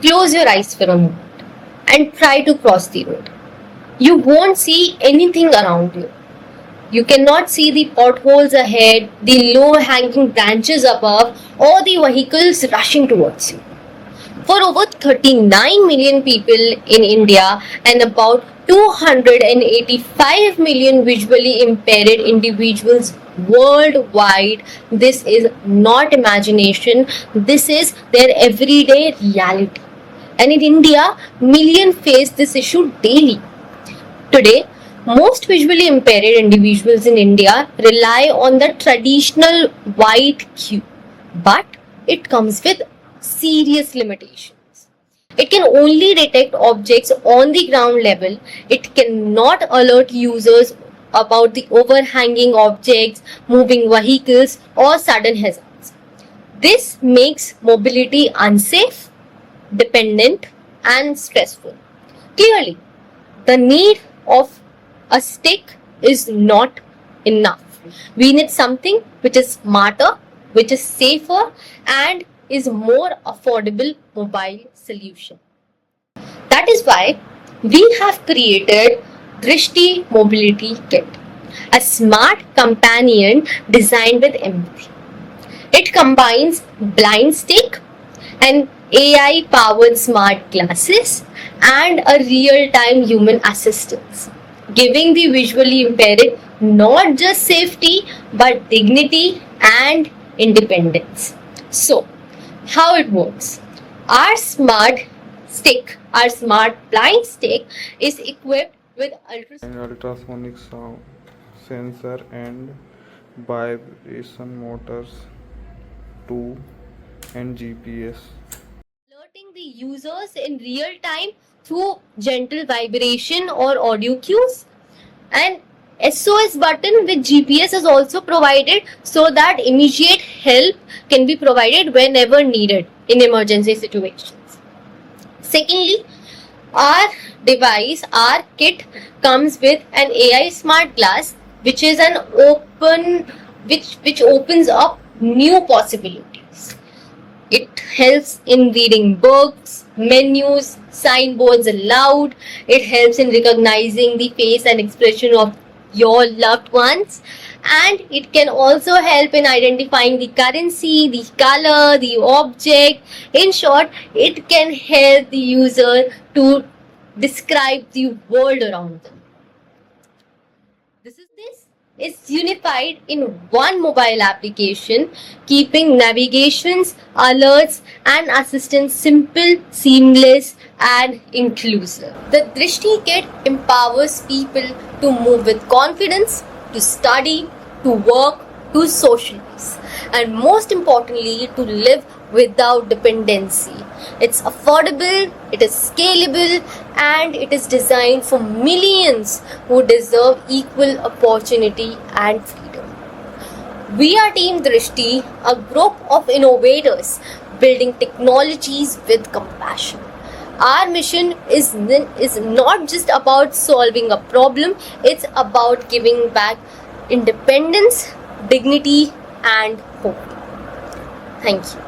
Close your eyes for a moment and try to cross the road. You won't see anything around you. You cannot see the potholes ahead, the low hanging branches above, or the vehicles rushing towards you. For over 39 million people in India and about 285 million visually impaired individuals worldwide, this is not imagination, this is their everyday reality. And in India, millions face this issue daily. Today, most visually impaired individuals in India rely on the traditional white cue, but it comes with serious limitations. It can only detect objects on the ground level. It cannot alert users about the overhanging objects, moving vehicles, or sudden hazards. This makes mobility unsafe, dependent, and stressful. Clearly, the need of a stick is not enough. We need something which is smarter, which is safer, and is more affordable mobile solution. That is why we have created Drishti Mobility Kit, a smart companion designed with empathy. It combines blind stick, an AI powered smart glasses, and a real time human assistance, giving the visually impaired not just safety but dignity and independence. So, how it works? Our smart blind stick is equipped with An ultrasonic sound sensor and vibration motors to and GPS. alerting the users in real time through gentle vibration or audio cues. And SOS button with GPS is also provided so that immediate help can be provided whenever needed in emergency situations. Secondly, our kit comes with an AI smart glass, which is an open, which opens up new possibilities. It helps in reading books, menus, signboards aloud. It helps in recognizing the face and expression of your loved ones. And it can also help in identifying the currency, the color, the object. In short, it can help the user to describe the world around them. This is unified in one mobile application, keeping navigations, alerts, and assistance simple, seamless, and inclusive. The Drishti Kit empowers people to move with confidence, to study, to work, to socialize, and most importantly, to live without dependency. It's affordable, it is scalable, and it is designed for millions who deserve equal opportunity and freedom. We are Team Drishti, a group of innovators building technologies with compassion. Our mission is not just about solving a problem, it's about giving back independence, dignity, and hope. Thank you.